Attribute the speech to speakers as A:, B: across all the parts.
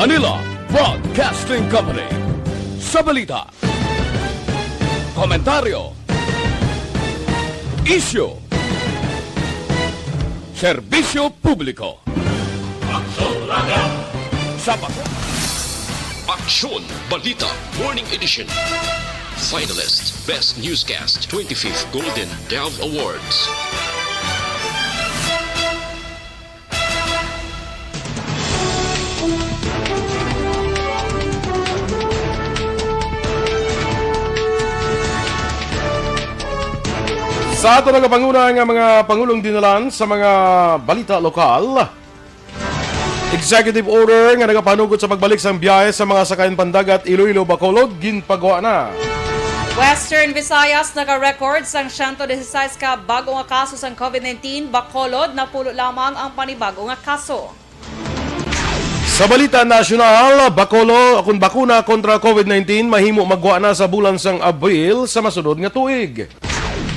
A: Manila Broadcasting Company. Sa balita, komentaryo, isyu, serbisyo publiko. Sabat.
B: Aksyon, Balita, Morning Edition. Finalist, Best Newscast, 25th Golden Dove Awards.
C: Sa ato nagapanguna nga mga Pangulong dinalan sa mga balita lokal, Executive Order nga nagapanugod sa pagbalik sang biyahe sa mga sakayan pandagat Iloilo, Bacolod, ginpagawa na.
D: Western Visayas naka-record sang 116 ka bago nga kaso sang COVID-19, Bacolod napulo lamang ang panibago nga kaso.
C: Sa balita nasyonal, Bacolod kung bakuna kontra COVID-19 mahimo magwa na sa bulan sang Abril sa masunod nga tuig.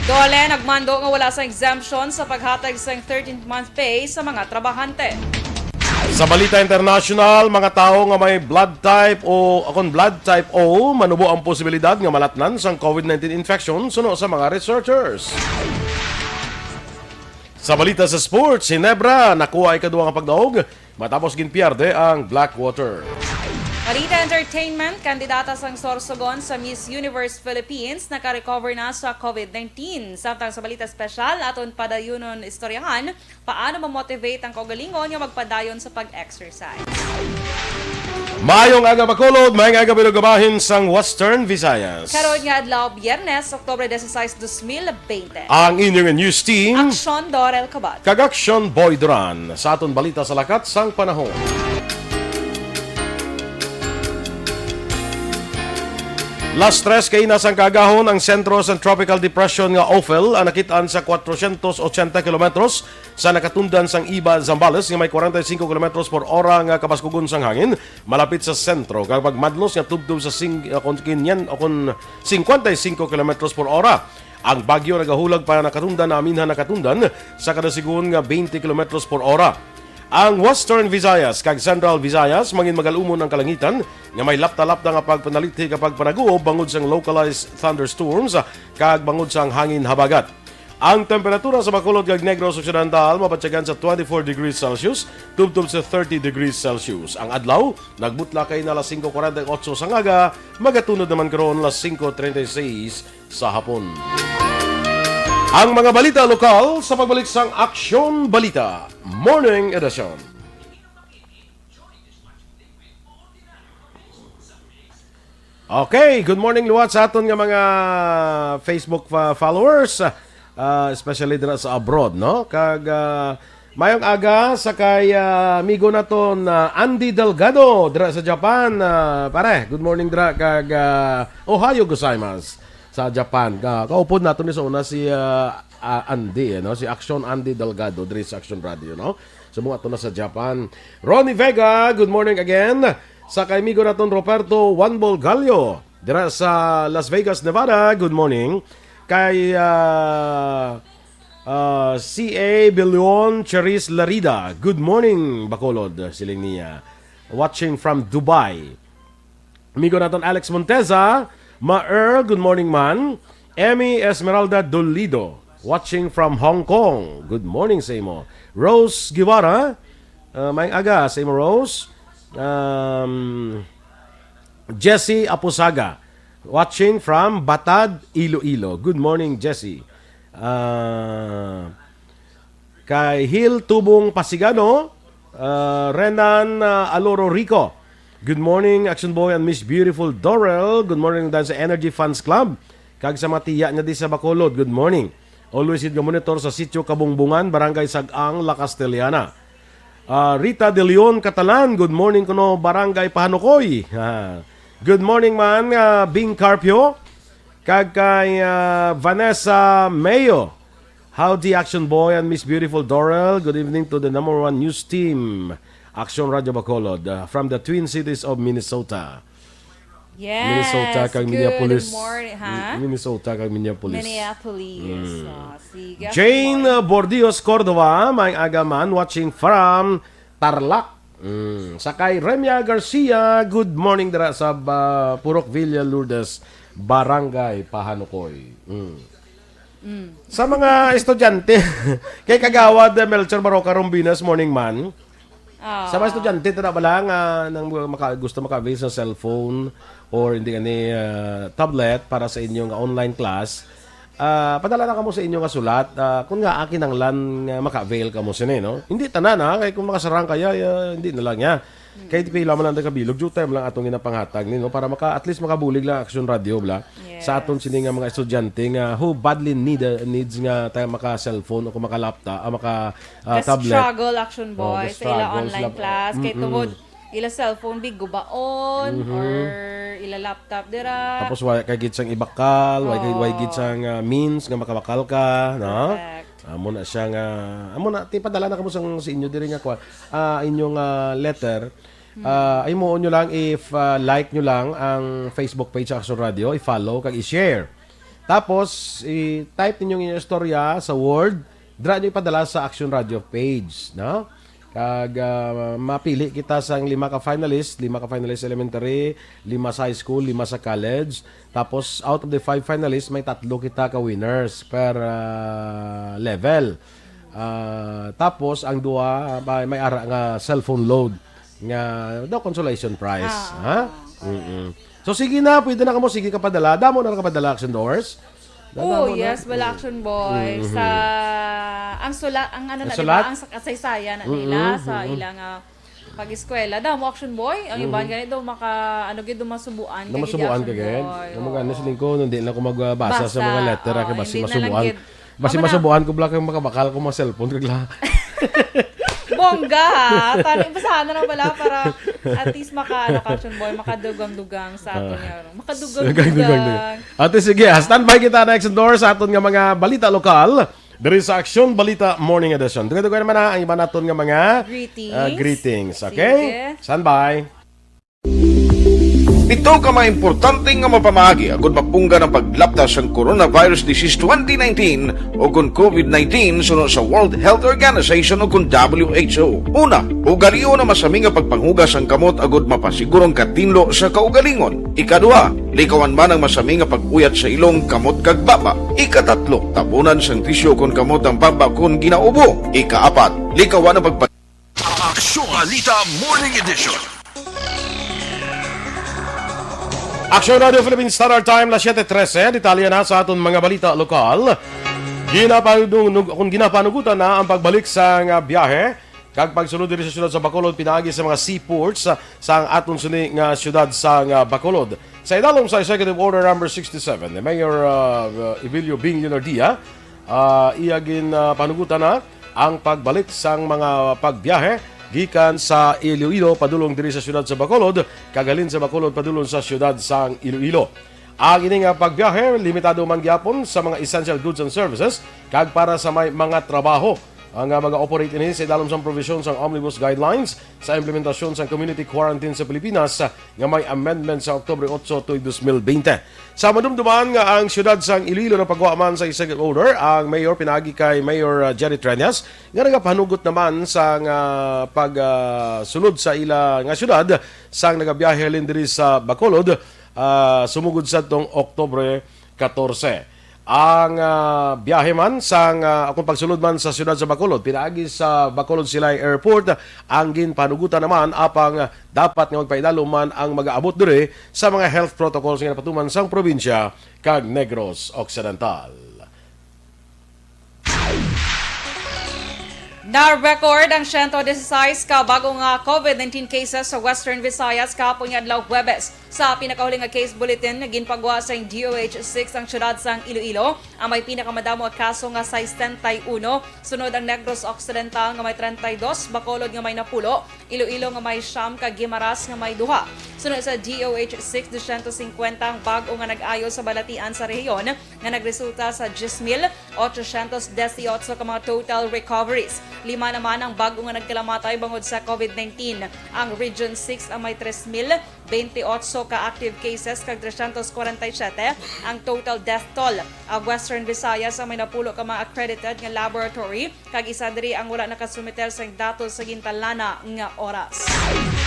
D: Dorel nagmando nga wala sang exemption sa paghatag sang 13th-month pay sa mga trabahante.
C: Sa balita international, mga tao nga may blood type o akong blood type O manubo ang posibilidad nga malatnan sang COVID-19 infection suno sa mga researchers. Sa balita sa sports, Ginebra nakuha ikaduha nga pagdaog matapos ginpierde ang Blackwater.
D: Balita Entertainment, kandidata sang Sorsogon sa Miss Universe Philippines, naka-recover na sa COVID-19. Samtang sa balita special, aton padayunon istoryahan, paano mamotivate ang kaugalingon nga magpadayon sa pag-exercise.
C: Mayong aga Bacolod, mayong aga binugabahin sang Western Visayas.
D: Karon nga adlaw Biyernes, Oktubre 16, 2020.
C: Ang inyong news team,
D: Aksyon, Dorel, Cabatu.
C: Kag-Aksyon Boy Duran, sa aton balita sa lakat sang panahon. Last stress kay nasang kagahon ang sentro sa Tropical Depression nga Ophel ang nakitaan sa 480 kilometros sa nakatundan sang Iba, Zambales nga may 45 kilometros per ora nga kabaskugon sang hangin malapit sa sentro kapag madlos nga tubtub sa 55 kilometros per ora. Ang bagyo nagahulag para nakatundan na aminhan nakatundan sa kada sigun nga 20 kilometros per ora. Ang Western Visayas kag Central Visayas mangin magalumon ang kalangitan nga may lapta-lapta nga pagpanalithi kapag panaguob bangod sang localized thunderstorms kag bangod sang hangin habagat. Ang temperatura sa Bacolod kag Negros Occidental mabatyagan sa 24 degrees Celsius tubtob sa 30 degrees Celsius. Ang adlaw nagbutla kay na las 5:48 sa ngaga, magatunod naman karon las 5:36 sa hapon. Ang mga balita lokal sa pagbalik sang Aksyon Balita Morning Edition. Okay, good morning luwat sa aton nga mga Facebook followers, especially dira sa abroad, no? Kag mayong aga sa kay amigo naton Andy Delgado dira sa Japan. Pare, good morning dira kag Ohio gozaimasu. Sa Japan. Kaupod nato ni sa una si Andy, no? Si Aksyon Andy Delgado, diri sa Aksyon Radio, no? Sumunga to na sa Japan. Ronnie Vega, good morning again. Sa kaimigo naton Roberto Juanbol Gallo, dira sa Las Vegas, Nevada, good morning. Kay C.A. Bilion Cheris Larida, good morning, Bacolod, siling niya. Watching from Dubai. Amigo naton Alex Monteza, Ma-er, good morning man. Emmy Esmeralda Dolido, watching from Hong Kong. Good morning sa imo. Rose Guevara, mayang aga sa imo Rose. Jessie Apusaga, watching from Batad, Iloilo. Good morning, Jessie. Kay Hil Tubong Pasigano, Renan Aloro Rico. Good morning, Action Boy and Miss Beautiful Dorel. Good morning dahil sa Energy Fans Club. Kag sa matiya niya di sa Bacolod. Good morning. Always hit monitor sa Sitio Kabungbungan, Barangay Sagang, La Castellana. Rita De Leon Catalan. Good morning kuno Barangay Pahanukoy. Good morning man, Bing Carpio. Kag kay Vanessa Mayo. Howdy Action Boy and Miss Beautiful Dorel. Good evening to the #1 news team. Aksyon Radio Bacolod from the Twin Cities of Minnesota.
D: Yes.
C: Minnesota kag Minneapolis.
D: Good morning, ha?
C: Minnesota kag Minneapolis.
D: Minneapolis.
C: Jane Bordios Cordova, may agaman watching from Tarlac. Sakay Remia Garcia, good morning dira sa Purok Villa Lourdes, Barangay Pahanukoy. Sa mga estudyante, kay Kagawad Melchor Baroca Rombinas, morning man. Sa mga estudyante, tada ba lang nang gusto maka-avail sa cellphone or hindi gani tablet para sa inyong online class, padala na kamo sa inyo nga sulat kung nga akin ang lan nga maka-avail kamo sini, no? Hindi tanan kay kung makasarang kaya hindi na lang ya. Kay di laman lang kabilog due time lang atong ginapanghatag ni, no, para at least makabulig lang Aksyon Radio bla sa aton sini nga mga estudyante nga who badly needs nga tayo maka cellphone o maka laptop maka tablet.
D: Struggle Action Boy sa ila online class kay tungod ila cellphone big gubaon or ila laptop dira.
C: Tapos kay gid sang ibakal, way gid sang means nga makabakal ka, no? Amo na siya nga ti padala na kamo sa inyo diri nga inyong letter. Ay mo nyo lang if like nyo lang ang Facebook page sa Aksyon Radio, i-follow kag i-share. Tapos i-type ninyong inyong istorya sa Word, dra nyo ipadala sa Aksyon Radio page, no? Kag mapili kita sa 5 ka finalist elementary, 5 sa high school, 5 sa college. Tapos out of the 5 finalists, may 3 kita ka winners per level. Tapos ang duwa may ara nga cellphone load nga consolation prize, ha? So sige na, pwede na kamo sige ka padala. Damo na kapadala Action Doors.
D: Yes, wala Action Boy sa ang sulat ang sa kasaysayan nila sa ilang pag-eskwela mo Action Boy ang iban ganito gid masubuan
C: ka gid mo ganis lingko hindi lang ko magbasa sa mga letter kay basi masubuan masubuan ko bla kay makabakal ko mga cellphone kagla
D: bongga tani basahan na pala para at least Action Boy makadugang-dugang sa aton makadugang-dugang.
C: Ate sige, standby kita next door sa aton nga mga balita lokal. There is Aksyon Balita Morning Edition. Duga-duga naman ang iba naton nga mga greetings. Okay? Standby.
E: Ito ka mga importante nga mapamagi agud mapungga ng paglaptas sa Coronavirus Disease 2019 o kung COVID-19 sunod sa World Health Organization o kung WHO. Una, ugalion na masami nga pagpanghugas ang kamot agud mapasigurong katinlo sa kaugalingon. Ikadua, likawan man ang masami nga pag-uyat sa ilong kamot kag baba. Ikatatlo, tabunan sang tisyo kung kamot ang baba kung ginaubo. Ikaapat, likawan ang
B: Aksyon Balita Morning Edition.
C: Aksyon Radio Philippines Standard Time, la 7:13. Detalye na sa aton mga balita lokal. Kung ginapanugutan na ang pagbalik sa biyahe, kag pagsunod diri sa syudad sa Bacolod, pinaagi sa mga seaports sa aton suni nga syudad sa Bacolod. Sa idalom sa Executive Order number 67, ni Mayor Evilio Bing Leonardia, iyagin panugutan na ang pagbalik sa mga pagbiyahe gikan sa Iloilo padulong diri sa syudad sa Bacolod, kagalin sa Bacolod padulong sa syudad sa Iloilo. Ang ini nga pagbiyahe limitado man gyapon sa mga essential goods and services kag para sa may mga trabaho. Ang mga operate ini sa dalom sa provisions ng Omnibus Guidelines sa implementasyon sa community quarantine sa Pilipinas nga may amendment sa Oktubre 8, 2020. Sa madumduman nga ang syudad sa Iloilo na pagwa man sa executive order, ang mayor pinagi kay Mayor Jerry Treñas nga nagapanugot naman sa pagsunod sa ila nga syudad sang nagabiyahe diri sa Bacolod sumugod sa tong Oktubre 14. Ang biyahe man kung pagsulod man sa syudad sa Bacolod, pinaagi sa Bacolod Silay Airport, ang ginpanugutan naman apang dapat nga magpaidalo man ang mag-aabot dire sa mga health protocols nga napatuman sang probinsya kag Negros Occidental.
D: Na-record ang 116 ka bagong COVID-19 cases sa Western Visayas kahapon nga adlaw Huwebes. Sa pinakahuling nga case bulletin nga ginpagwa sa DOH-6 ang syudad sang Iloilo, ang may pinakamadamo nga kaso nga sa 61, sunod ang Negros Occidental nga may 32, Bacolod nga may 10, Iloilo nga may 9 kag Guimaras nga may 2. Sunod sa DOH-6 250 ang bag-o nga nag-ayo sa balatian sa rehiyon nga nagresulta sa 10,818 ka mga total recoveries. 5 naman ang bag-o nga nagkalamatay bangod sa COVID-19. Ang Region 6 ang may 3,986 28 ka active cases kag 347 ang total death toll. Ang Western Visayas ang may napulo ka mga accredited nga laboratory kag isa diri ang wala nakasumiter sa datos sa gintalana nga oras.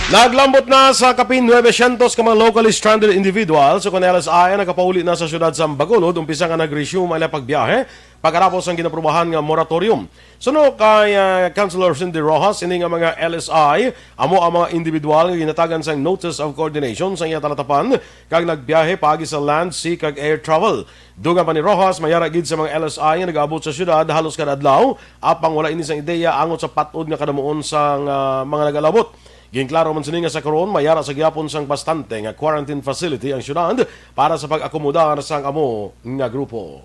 C: Naglambot na sa kapin 900 ka mga locally stranded individuals so kung LSI nakapauli na sa syudad sa Bacolod umpisa nga nag-resume ang pagbiyahe pagkatapos ang ginaprubahan nga moratorium. Suno kay Councilor Cindy Rojas ini nga mga LSI amo ang mga individual nga ginatagan sang notice of coordination sa iya talatapan kag nagbiyahe paagi sa land, sea kag air travel. Dugang pa ni Rojas mayara gid sa mga LSI nga nag-abot sa syudad halos kada adlaw apang wala ini sang ideya angot sa patud nga kadamuon sang mga nagalabot. Ginklaro man sini nga sa karon mayara sa gyapon sang bastante nga quarantine facility ang syudad para sa pag-akomodar sang amo nga grupo.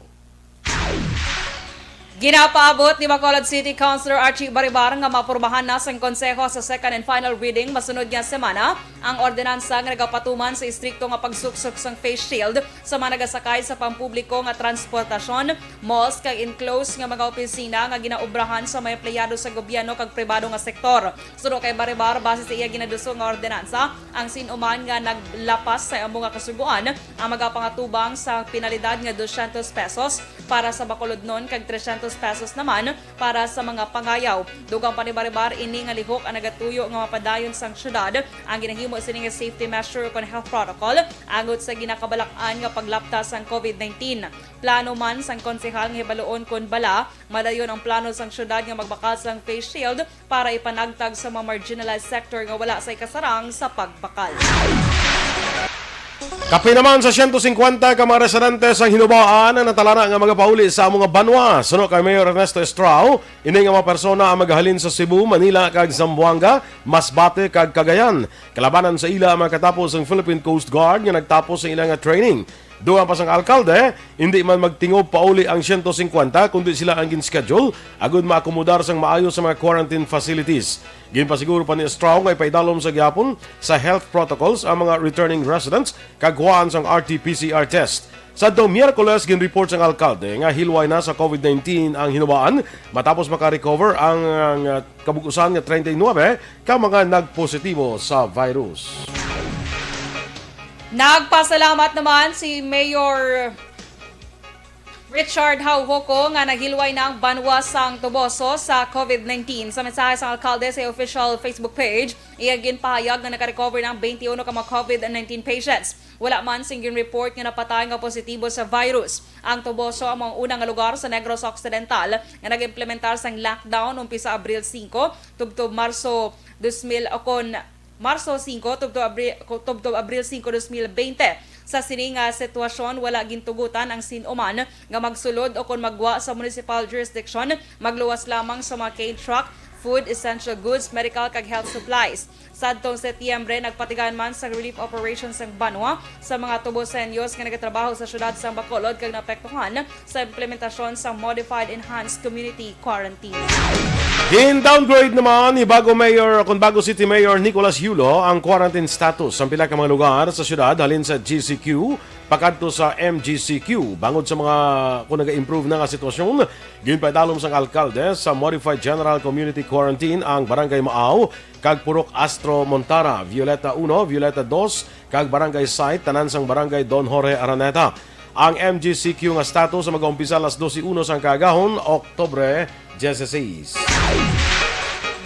D: Ginapaabot ni Bacolod City Councilor Archie Baribar nga mapurbahan na sa konseho sa second and final reading masunod nga semana ang ordinansa nga nagapatuman sa istrikto nga pagsuksok sang face shield sa mga nagasakay sa pampubliko nga transportasyon, malls kag enclosed nga mga opisina nga ginaubrahan sa mga empleyado sa gobyerno kag pribado nga sektor. Suno kay Baribar base sa iya ginaduso nga ordinansa ang sinuman nga naglapas sa amo nga kasuguan ang magapangatubang sa penalidad nga 200 pesos para sa Bacolod non kag 300 pesos naman para sa mga pangayaw. Dugang pa ni Baribar ini nga lihok ang nagatuyo nga mapadayon sang syudad ang ginahimo sini nga safety measure kon health protocol agot sa ginakabalak-an nga paglaptas sang COVID-19. Plano man sang konsehal nga hibaluon kon bala madayon ang plano sang syudad nga magbakal sang face shield para ipanagtag sa mga marginalized sector nga wala sa ikasarang sa pagbakal.
C: Kapi naman sa 150 ka mga residente sa hinubaan ang natalana nga magapauli sa mga banwa. Suno kay Mayor Ernesto Estrao, ini nga mga persona ang magahalin sa Cebu, Manila kag Zamboanga, Masbate kag Cagayan. Kalabanan sa ila ang mga katapos ang Philippine Coast Guard nga nagtapos sa ilang training. Dugang pa sang alkalde, hindi man magtingob pauli ang 150 kundi sila ang gin-schedule agud maakomodar sang maayo sa mga quarantine facilities. Ginpasiguro pa ni Strong ay paidalom sa gyapon sa health protocols ang mga returning residents kagwaan sang RT-PCR test. Sa Miyerkules gin-report sang alkalde nga hilway na sa COVID-19 ang hinubaan matapos makarecover ang kabugusan nga 39 ka mga nagpositibo sa virus.
D: Nagpasalamat naman si Mayor Richard Hauhoko nga naghilway na ang banwa sang Toboso sa COVID-19. Sa mensahe sa alkalde sa official Facebook page, iyagin pahayag na nakarecover ng 21 ka mga COVID-19 patients. Wala man singging report nga napatay nga positibo sa virus. Ang Toboso ang mga unang lugar sa Negros Occidental nga nag-implementar sang lockdown umpisa Abril 5 tubtob Marso 5 tubtob Abril 5, 2020. Sa sining sitwasyon, wala gintugutan ang sinuman nga magsulod o kon magwa sa municipal jurisdiction, magluwas lamang sa mga K-truck, food, essential goods, medical kag health supplies. Sadtong Setyembre, nagpatigan man sa relief operations ng Banwa sa mga Tubosenyos nga nagatrabaho sa syudad sa Bacolod kag naapektuhan sa implementasyon sa Modified Enhanced Community Quarantine.
C: In-downgrade naman ni Bago City Mayor Nicolas Yulo ang quarantine status sa pila ka mga lugar sa syudad halin sa GCQ pakadto sa MGCQ. Bangod sa mga kung naga-improve na nga sitwasyon, ginpaidalom sang alkalde sa Modified General Community Quarantine ang Barangay Maaw kag Purok Astro Montara, Violeta 1, Violeta 2 kag Barangay Site tanan sang Barangay Don Jorge Araneta. Ang MGCQ nga status sa mag-umpisa alas 12:01 sang kagahon, Oktubre 16.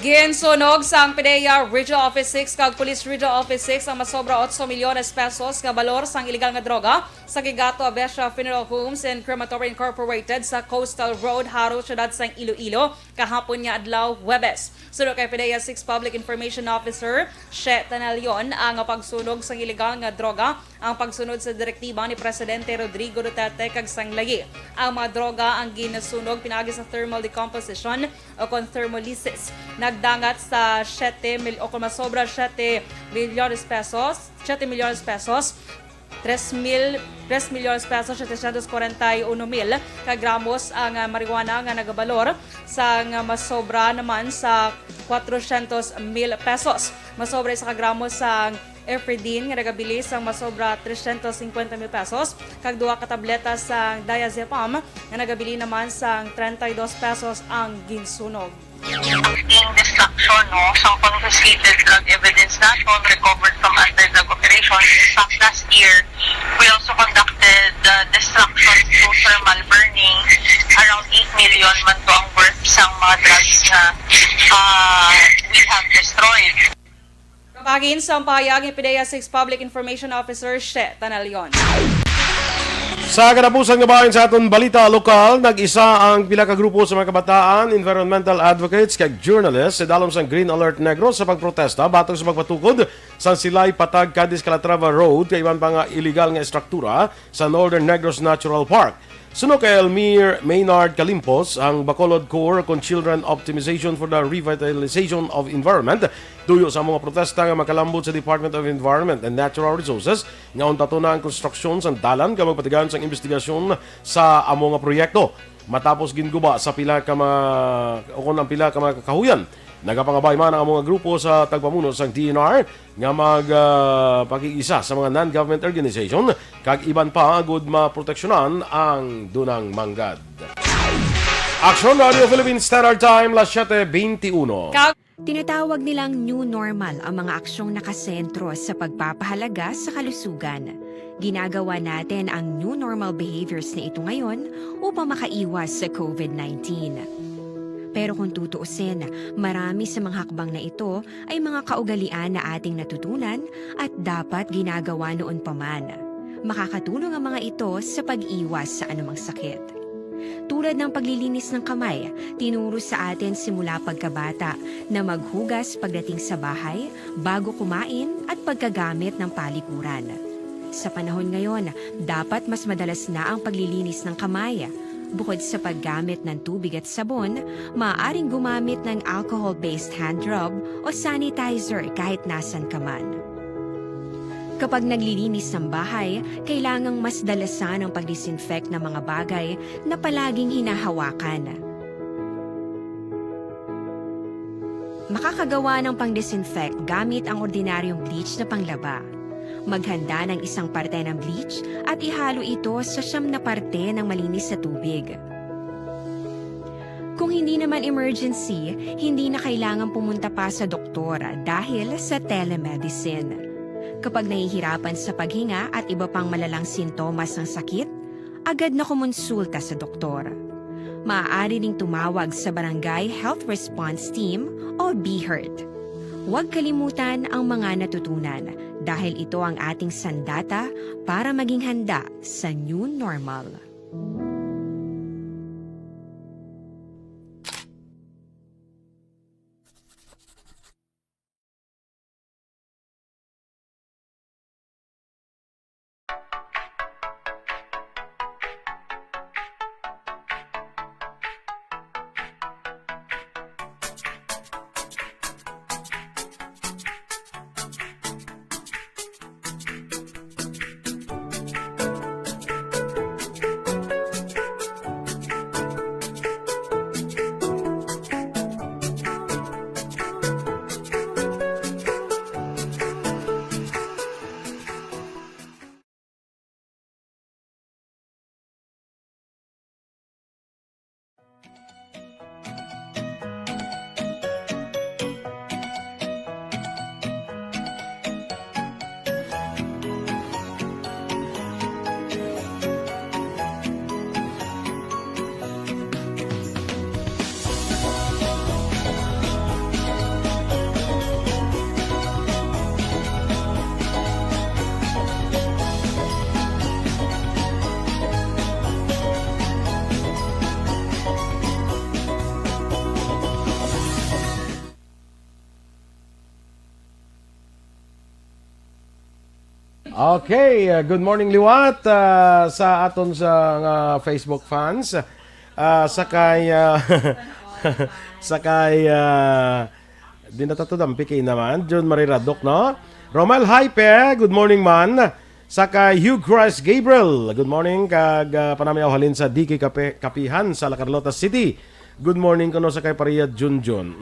D: Ginsunog sang PDEA Regional Office 6 kag Police Regional Office 6 ang masobra 8 milyones pesos nga balor sang illegal nga droga sa Gigato Avesha Funeral Homes and Crematory Incorporated sa Coastal Road, Haro, syudad sang Iloilo kahapon nga adlaw Huwebes. Sunod kay PDEA 6 Public Information Officer She Tanalion ang pagsunog sang illegal nga droga ang pagsunod sa direktiba ni Presidente Rodrigo Duterte kag sanglagi. Ang mga droga ang ginasunog pinagi sa thermal decomposition o kon thermolysis. Nagdangat sa 7 milyones pesos, 3 milyones pesos 741,741 kagramos ang marijuana nga nagabalor sa masobra naman sa 400,000 pesos. Masobra sa kagramos sa Efredin nga nagabili sa masobra 350,000 pesos kag duha ka tableta sa diazepam nga nagabili naman sa 32 pesos ang ginsunog.
F: In destruction, no? Some confiscated drug evidence naton recovered from anti-drug operation emissions. In fact, last year, we also conducted destruction through thermal burning. Around 8 million man to ang worth isang mga drugs na we have destroyed.
D: Kapagin sa pahayag ni PDEA 6 Public Information Officer She Tanalion.
C: Sa katapusan nga bahin sa aton balita lokal, nag-isa ang pila ka grupo sa mga kabataan, environmental advocates kag journalists sa dalom sang Green Alert Negros sa pagprotesta batong sa pagpatukod sa Silay Patag Cadiz Calatrava Road kay iban pa nga illegal nga estruktura sa Northern Negros Natural Park. Suno kay Elmir Maynard Kalimpos, ang Bacolod Corps con Children Optimization for the Revitalization of Environment, tuyo sa mga protesta nga makalambot sa Department of Environment and Natural Resources nga unta na ang konstruksyon sa dalan nga magpatigan sa investigasyon sa amo nga proyekto. Matapos ginguba sa pila ka ang pila ka mga kahuyan, nagapangabay man ang mga grupo sa tagpamuno sa DNR nga magpakikisa sa mga non-government organization kag iban pa agud maproteksyonan ang dunang manggad. Aksyon Radio Philippines Standard Time, las 7:21.
G: Tinatawag nilang new normal ang mga aksyong nakasentro sa pagpapahalaga sa kalusugan. Ginagawa natin ang new normal behaviors na ito ngayon upang makaiwas sa COVID-19. Pero kung tutuusin, marami sa mga hakbang na ito ay mga kaugalian na ating natutunan at dapat ginagawa noon pa man. Makakatulong ang mga ito sa pag-iwas sa anumang sakit. Tulad ng paglilinis ng kamay, tinuro sa atin simula pagkabata na maghugas pagdating sa bahay, bago kumain at pagkagamit ng palikuran. Sa panahon ngayon, dapat mas madalas na ang paglilinis ng kamay. Bukod sa paggamit ng tubig at sabon, maaaring gumamit ng alcohol-based hand rub o sanitizer kahit nasan ka man. Kapag naglilinis ng bahay, kailangang mas dalasan ang pag-disinfect ng mga bagay na palaging hinahawakan. Makakagawa ng pang-disinfect gamit ang ordinaryong bleach na panglaba. Maghanda ng isang parte ng bleach at ihalo ito sa 9 na parte ng malinis na tubig. Kung hindi naman emergency, hindi na kailangan pumunta pa sa doktor dahil sa telemedicine. Kapag nahihirapan sa paghinga at iba pang malalang sintomas ng sakit, agad na kumonsulta sa doktor. Maaari ding tumawag sa Barangay Health Response Team o BHERT. Huwag kalimutan ang mga natutunan dahil ito ang ating sandata para maging handa sa new normal.
C: Okay, good morning liwat sa aton sa Facebook fans. Sakay sakay di natatudampi kay naman John Mariradok, no? Romel Hype, good morning man. Sakay Hugh Christ Gabriel, good morning kag panami halin sa DK Kapihan sa La Carlota City. Good morning kuno sakay Pariyat Junjun.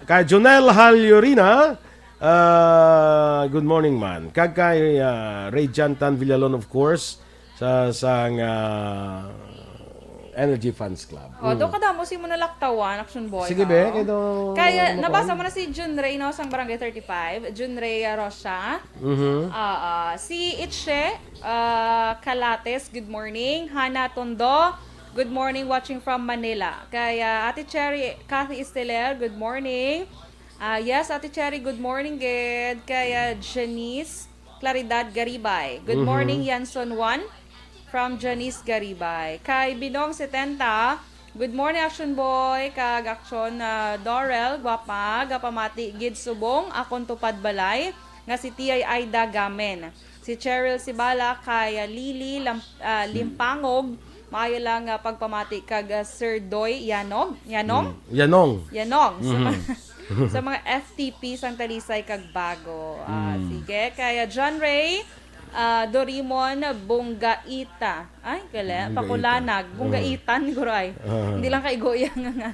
C: Kay Jonel Halyorina, good morning man. Kag kay Ray Jantan Villalon, of course, sa Energy Fans Club.
D: Do ka mo si mo nalaktawan, Action Boy.
C: Sige,
D: ha?
C: be.
D: Kaya, nabasa mo na si Jun Ray, no, sang Barangay 35. Jun Ray Rocha. Si Itche Calates, good morning. Hana Tondo, good morning, watching from Manila. Kaya Ate Cherry, Cathy Esteler, good morning. Yes, Ate Cherry, good morning, good. Kaya Janice Claridad Garibay, good morning, Yanson 1 from Janice Garibay. Kay Binong 70, good morning, Action Boy. Kag Aksyon Dorel, gwapa, gapamati, gid subong, akong tupad balay, nga si Tiyay Aida Gamen. Si Cheryl Sibala, kay Lily Limpangog, maayo lang pagpamati kag Sir Doy Yanong. Yanong. Sa mga FTP sang Talisay kag Bago. Sige, kaya John Ray Dorimon Bunggaita. Ay, kala, Pakulanag. Bunggaitan, guray. Hindi lang kaigoyang nga.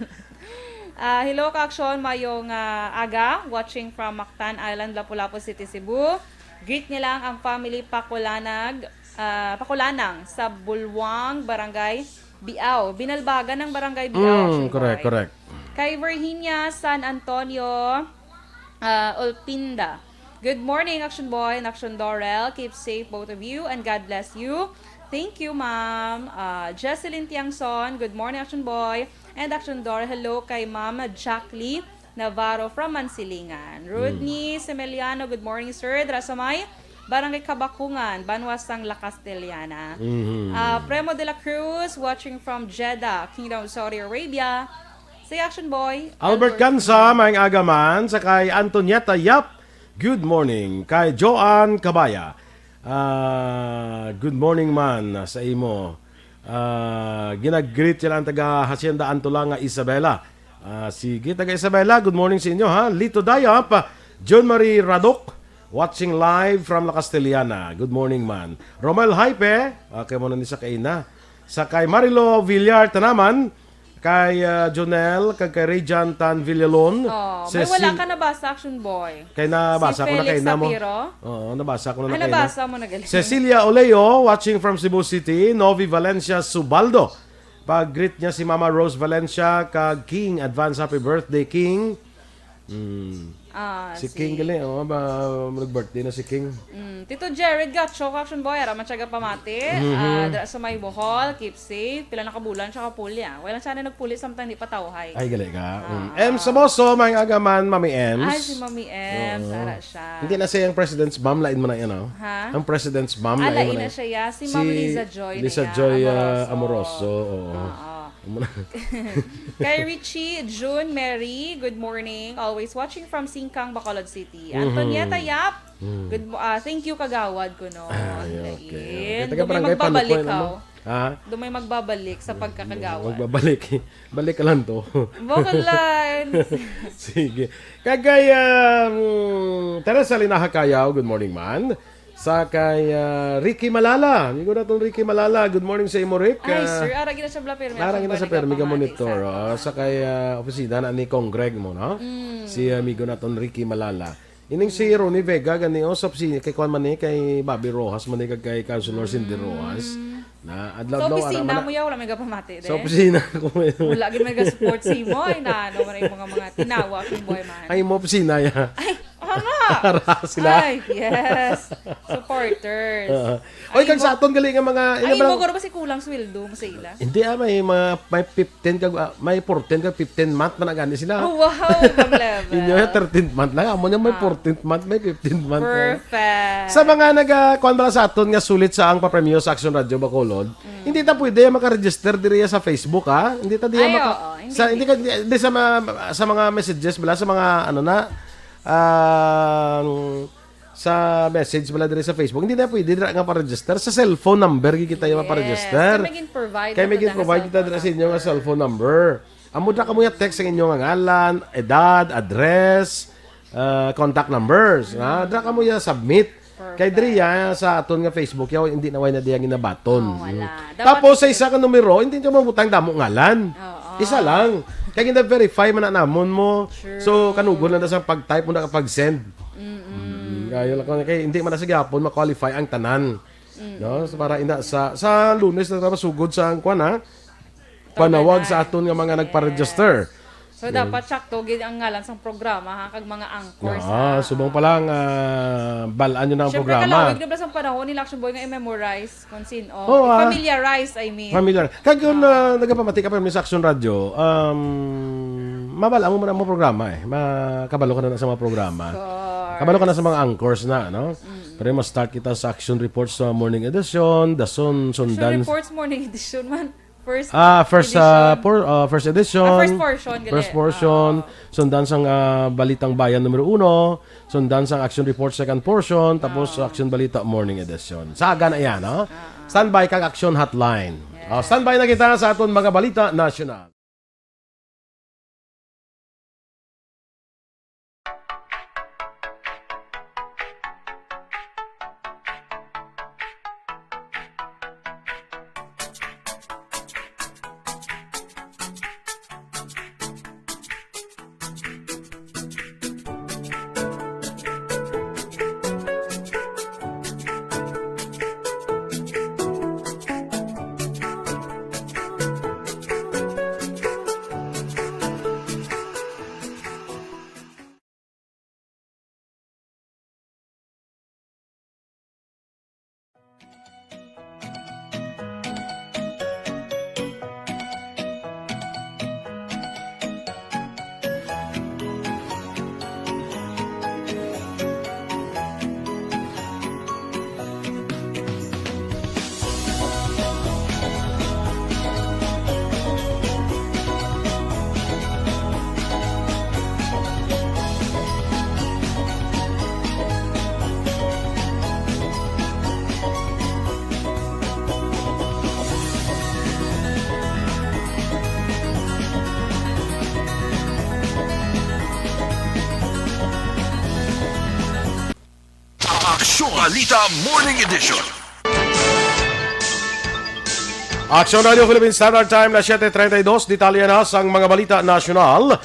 D: Hello, Kaaksyon, mayong aga, watching from Mactan Island, Lapu-Lapu City, Cebu. Greet niya lang ang family Pakulanang sa Bulwang, Barangay Biao. Binalbagan ng Barangay Biao.
C: Correct.
D: Kay Virginia San Antonio Olpinda. Good morning, Action Boy and Action Dorel. Keep safe, both of you, and God bless you. Thank you, ma'am. Jesselyn Tiangson, good morning, Action Boy and Action Dorel. Hello kay ma'am Jacqueline Navarro from Mansilingan. Rodney Semeliano, good morning, sir. Drasamay, Barangay Kabakungan, Banwasang La Castellana. Premo de la Cruz, watching from Jeddah, Kingdom of Saudi Arabia. Si Action Boy.
C: Albert Gansa, maing agaman. Sa kay Antonieta Yap, good morning. Kay Joanne Cabaya, good morning man sa imo. Ginag-greet yan ang taga Hacienda Antolanga Isabela. Sige, taga Isabela, good morning sa inyo ha. Lito Dayap, John Marie Radok, watching live from La Castellana. Good morning man. Romel Hype, kay mo na ni sa kaina. Sa kay Marilo Villar Tanaman, kay Jonel, kay Rejan Tan Villalon.
D: May wala ka nabasa, Action Boy.
C: Kay nabasa ko na kay namo.
D: Oo,
C: nabasa ko na kay
D: nabasa mo na galing.
C: Cecilia Oleo, watching from Cebu City. Novi Valencia Subaldo. Pag-greet niya si Mama Rose Valencia, kag King, advance happy birthday, King. Si King gali, nag-birthday na si King.
D: Tito Jared Gatcho, Action Boy, ara matyaga pamati. Dra sa may Bohol, keep safe. Pila na kabulan siya kapuli. Wala sana nagpuli samtang di patawhay.
C: Ay gali ka. M Saboso, may agaman, Mami Ems.
D: Ay, si Mami Ems, ara siya.
C: Hindi na siya yung President's Mom, lain mo na yan,
D: Ha?
C: Ang President's Mom, lain mo na yan.
D: Alain na siya, si Ma'am Liza Joy.
C: Liza Joy Amoroso.
D: Kay Richie June Mary, good morning. Always watching from Singkang, Bacolod City. Antonieta Yap, thank you kagawad ko no.
C: Okay.
D: Dumay magbabalik Dumay magbabalik sa pagkakagawad.
C: Magbabalik. Balik ka lang to.
D: Vocal line.
C: Sige. Kagay Teresa Linahakayaw, good morning man. Sa kay Ricky Malala. Hindi ko na itong Ricky Malala. Good morning sa imo, Rick.
D: Ay, sir. Aragin na sa Permi.
C: Aragin na sa Permi ka monitor. Sa kay opisina na ni Kong Greg mo, no? Si amigo na itong Ricky Malala. Ining si Ronnie Vega, gani o sa opisina, kay Kwan man kay Bobby Rojas, man kay Councilor Cindy Rojas. Na adlaw
D: sa opisina mo yaw, wala may gapamati.
C: Sa opisina ko.
D: Wala gid may ga-support si mo. Ay, naano man yung mga tinawa, King Boy man.
C: Ay, mo opisina ya.
D: Ay, nga.
C: Sila.
D: Ay, yes. Supporters.
C: Oy, kag sa aton gali nga mga
D: ay, mo guro ba si kulang sweldo mo sa ila?
C: Hindi may 15 kag may 14 kag 15 month man agani sila.
D: Oh, wow, pag level.
C: Inyo 13th month lang, amo nya may 14th month, may 15th month.
D: Perfect.
C: Sa mga nag-kuan bala sa aton nga sulit sa ang papremyo sa Aksyon Radio Bacolod, hindi ta pwede maka-register diri sa Facebook ha. Hindi ta diya hindi sa mga messages bala sa mga ano na sa message bala diri sa Facebook, hindi na pwede dira nga pa-register sa cellphone number kita yung pa-register. Kay may provide kita dira sa inyo nga cellphone number. Amo na kamo ya text sa inyo nga ngalan, edad, address, contact numbers. Dira kamo ya submit. Kay diri sa aton nga Facebook yaw hindi na way na diya ginabaton. Tapos sa isa ka numero, hindi nyo mabutang damo ngalan. Isa lang. Kaya gina-verify man na namon mo. So, kanugon lang na sa pag-type mo na kapag-send. Kaya hindi man na sa gapon ma-qualify ang tanan. No? So, para ina sa Lunes na masugod sa kuan ha. panawag sa aton nga mga nagpa-register.
D: So dapat sakto gid ang ngalan sang programa ha kag mga anchors.
C: Subong pa lang balaan nyo na ang
D: Syempre
C: programa.
D: kalawig na ba sang panahon ni Aksyon Boy nga i-memorize kung sino.
C: Oo,
D: Familiarize, I mean.
C: Familiar. Kag yun, nagapamati ka pa sa Aksyon Radio, mabala mo na mo programa eh. Makabalo ka na sa mga programa. Kabalo ka na sa mga anchors na, no? Pero mas start kita sa Action Reports sa morning edition,
D: Action
C: sundan.
D: Reports morning edition man. First
C: edition.
D: First portion.
C: First portion. Sundan sang Balitang Bayan numero 1. Sundan sang Action Report second portion. Tapos Action Balita morning edition. Saga na yan, no? Standby kang Action Hotline. Standby na kita sa aton mga balita national.
B: Aksyon Balita Morning Edition.
C: Aksyon Radio Philippine Standard Time na 7:32. Detalye na sang mga balita nasyonal.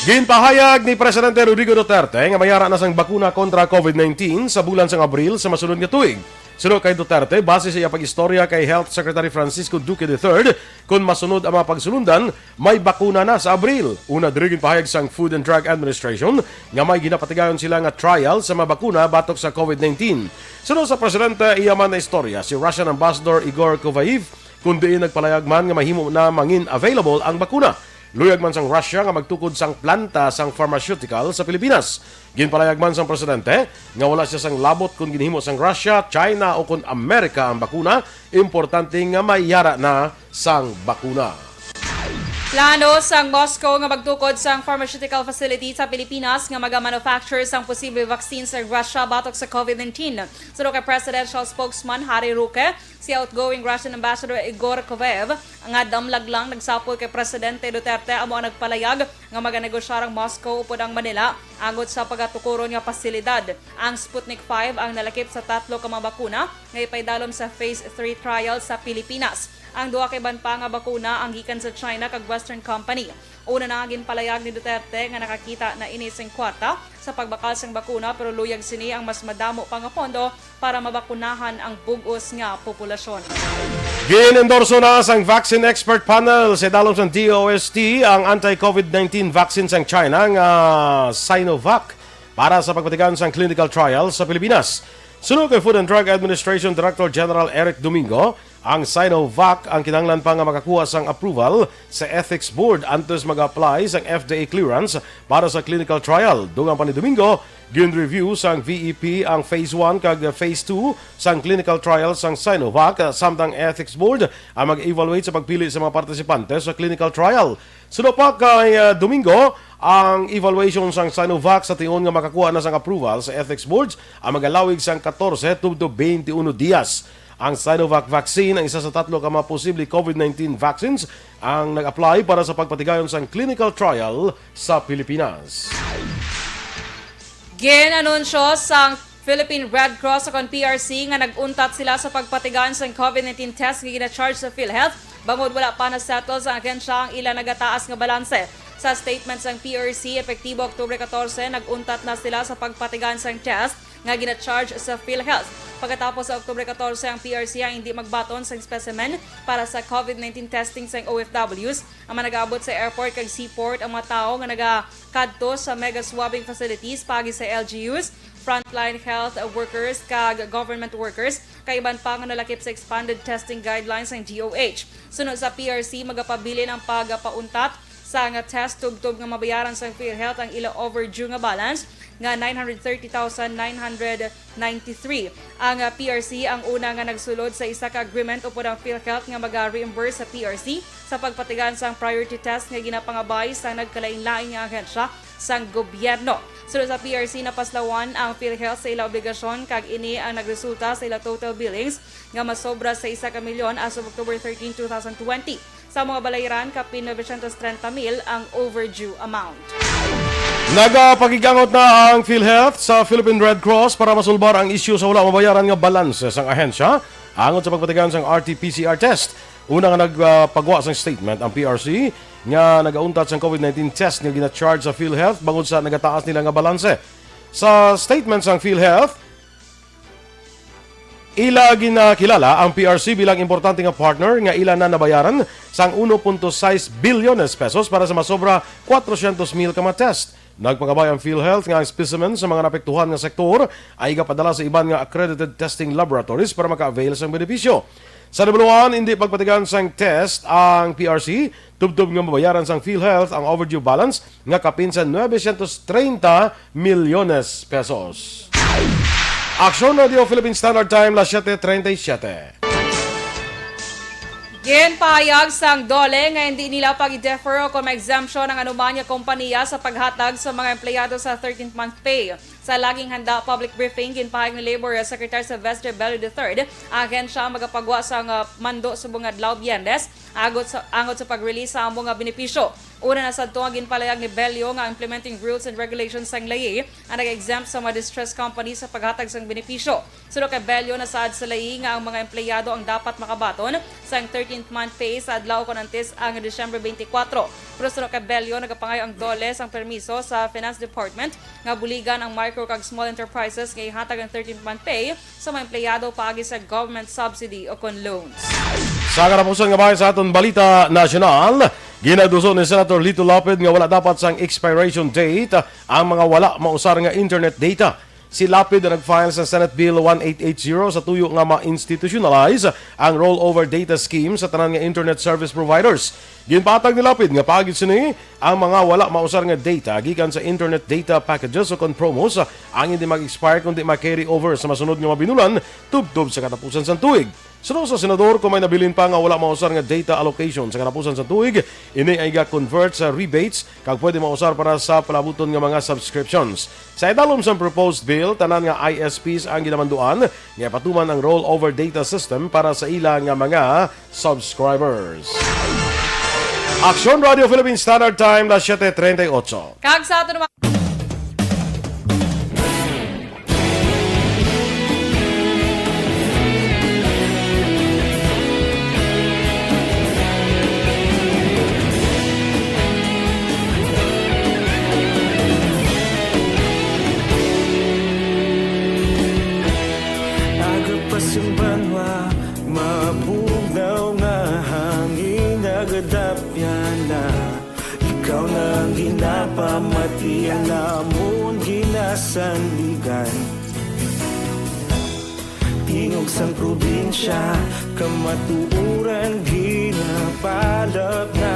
C: Ginpahayag ni Presidente Rodrigo Duterte nga mayara na sang bakuna kontra COVID-19 sa bulan sang Abril sa masunod nga tuig. Sunod kay Duterte, base sa iya pag-istorya kay Health Secretary Francisco Duque III, kung masunod ang mga pagsulundan, may bakuna na sa Abril. Una, dirigin pahayag sang Food and Drug Administration nga may ginapatigayon sila nga trial sa mga bakuna batok sa COVID-19. Sunod sa Presidente, iya man na istorya, si Russian Ambassador Igor Kovaev, kung diin nagpalayag man nga mahimo na mangin available ang bakuna. Luyag man sang Russia nga magtukod sang planta sang pharmaceutical sa Pilipinas. Ginpalayag man sang presidente nga wala siya sang labot kung ginhimo sang Russia, China o kung Amerika ang bakuna, importante nga mayara na sang bakuna.
D: Plano sang Moscow nga magtukod sang pharmaceutical facility sa Pilipinas nga maga-manufacture sang posible vaccine sa Russia batok sa COVID-19. Sunod kay Presidential Spokesman Harry Roque, si outgoing Russian Ambassador Igor Kovaev nga damlag lang nagsapol kay Presidente Duterte amo ang nagpalayag nga maganegosya ang Moscow upod ang Manila agot sa pagatukuron nga pasilidad. Ang Sputnik 5 ang nalakip sa 3 ka mga bakuna nga ipaydalom sa Phase 3 trial sa Pilipinas. Ang duha kay banpa nga bakuna ang gikan sa China kag Western Company. Una na ginpalayag ni Duterte nga nakakita na ini sing kwarta sa pagbakal sang bakuna pero luyag sini ang mas madamo pa nga pondo para mabakunahan ang bug-os nga populasyon.
C: Ginendorso na sang Vaccine Expert Panel sa dalom sang DOST ang anti-COVID-19 vaccine sang China nga Sinovac para sa pagpatigan sang clinical trial sa Pilipinas. Sunod kay Food and Drug Administration Director General Eric Domingo, ang Sinovac ang kinahanglan pa nga makakuha sang approval sa Ethics Board antes mag-apply sang FDA clearance para sa clinical trial. Dungan pa ni Domingo, gin-review sang VEP ang Phase 1 kag Phase 2 sang clinical trial sang Sinovac samtang Ethics Board ang mag-evaluate sa pagpili sa mga partisipante sa clinical trial. Sunod pa kay Domingo, ang evaluation sang Sinovac sa tion nga makakuha na sang approval sa Ethics Boards ang magalawig sang 14 to 21 dias. Ang Sinovac vaccine ang isa sa 3 ka mga posible COVID-19 vaccines ang nag-apply para sa pagpatigayon sang clinical trial sa Pilipinas.
D: Ginanunsyo sang Philippine Red Cross o PRC nga nag-untat sila sa pagpatigayon sang COVID-19 test nga gina-charge sa PhilHealth bangod wala pa na settle sa agensya ang ilang nagataas nga balanse. Sa statement sang PRC, epektibo Oktubre 14, nag-untat na sila sa pagpatigan sang test nga gina-charge sa PhilHealth. Pagkatapos sa Oktubre 14 ang PRC ang hindi magbaton sa specimen para sa COVID-19 testing sa OFWs. Ang nag-aabot sa airport kag seaport ang mga tao nga naga-kadto sa mega swabbing facilities pagi sa LGUs, frontline health workers kag government workers kay iban pa nga nalakip sa expanded testing guidelines ng DOH. Sunod sa PRC magapabili ng pagpauntat sa nga test tubtob nga mabayaran sa PhilHealth ang ila overdue nga balance nga 930,993. Ang PRC ang una nga nagsulod sa isa ka agreement upod ang PhilHealth nga maga-reimburse sa PRC sa pagpatigan sang priority test nga ginapangabay sa nagkalain-lain nga ahensya sang gobyerno. Sunod sa PRC napaslawan ang PhilHealth sa ila obligasyon kag ini ang nagresulta sa ila total billings nga masobra sa 1 ka milyon as of October 13, 2020. Sa mga balayran, kapin 930,000 ang overdue amount.
C: Nagapagigangot na ang PhilHealth sa Philippine Red Cross para masulbar ang isyu sa wala mabayaran nga balanse sang ahensya angon sa pagpatigan sang RT-PCR test. Una nga nagpagwa sang statement ang PRC nga nagauntat sang COVID-19 test nga gina-charge sa PhilHealth bangod sa nagataas nila nga balanse. Sa statement sang PhilHealth, ila ginakilala ang PRC bilang importante nga partner nga ila na nabayaran sang 1.6 bilyones pesos para sa masobra 400,000 ka mga test. Nagpangabay ang PhilHealth nga ang specimen sa mga napektuhan nga sektor ay ipapadala sa iban nga accredited testing laboratories para maka-avail sa benepisyo. Sa nabuluan, hindi pagpatigan sang test ang PRC, tubtob nga mabayaran sang PhilHealth ang overdue balance nga kapin sa 930 milyones pesos. Aksyon Radio Philippine Standard Time, las 7:37.
D: Ginpahayag sang DOLE nga hindi nila pag-defer o kung exemption ng anumanya kompanya sa paghatag sa mga empleyado sa 13th month pay. Sa laging handa public briefing, ginpahayag ni Labor Secretary Sylvester Bello III, ahensya ang magapagwa sa mando sa bungad Adlaw Biyernes, angot sa pag-release sa among benepisyo. Una na sa tuwang ginpalayag ni Bello nga implementing rules and regulations sang layi ang nag-exempt sa mga distressed companies sa paghatag sang benepisyo. Sunod kay Bello, nasaad sa layi nga ang mga empleyado ang dapat makabaton sa 13th month pay sa adlaw konantes ang December 24. Pero sunod kay Bello, nagapangayo ang DOLE sang permiso sa Finance Department nga buligan ang micro kag small enterprises nga ihatag ang 13th month pay sa mga empleyado paagi sa government subsidy o kon loans.
C: Sa karapusan nga bahay sa aton Balita Nacional, ginaduso ni Senator Lito Lapid nga wala dapat sang expiration date ang mga wala mausar nga internet data. Si Lapid na nag-file sa Senate Bill 1880 sa tuyo nga ma-institutionalize ang rollover data scheme sa tanan nga internet service providers. Ginpatag ni Lapid nga pagid sini ang mga wala mausar nga data gikan sa internet data packages o kon promos ang hindi mag-expire kundi ma-carry over sa masunod nga mabinulan tubtob sa katapusan sa tuig. Sunod sa senador, kung may nabilin pa nga wala mausar nga data allocation sa katapusan sa tuig, ini ay ga-convert sa rebates kag pwede mausar para sa palabuton nga mga subscriptions. Sa idalom sa proposed bill, tanan nga ISPs ang ginamanduan nga patuman ang rollover data system para sa ila nga mga subscribers. Aksyon Radio Philippine Standard Time, las 7:38.
D: Kag sa ato naman
H: yung banwa, mabugnaw nga hangin nagadapyan na. Ikaw na ang ginapamatian namon ginasandigan. Tingog sang probinsya, kamatuuran ginapalap na.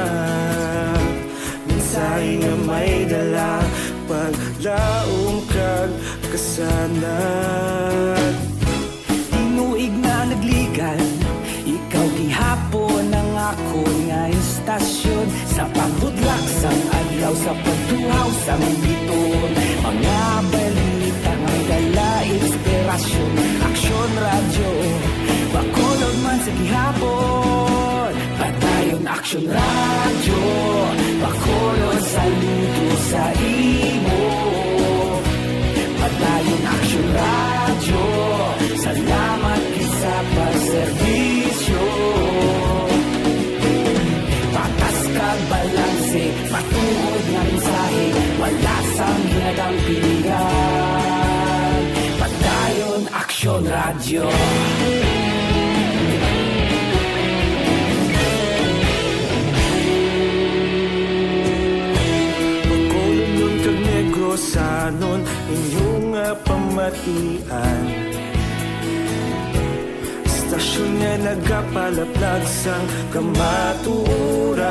H: Minsay nga may dala, paglaom kag kasanat.
I: Inuig na nagligan, ikaw gihapon ang ako nga istasyon. Sa pagudlak sang adlaw, sa pagtuhaw sang biton. Mga balita nga dala inspirasyon. Aksyon radyo, bakolog man sa gihapon. Patayon aksyon radyo, bakolog saludo sa imo. Patayon aksyon radyo, salamat sa pagserbisyo. Patas kag balanse, matuod nga mensahe, wala sang hinagang pilihan. Radyo. Pagkulong kag negrosanon inyong pamatian. Istasyon nga nagapalaplag sang kamaturan.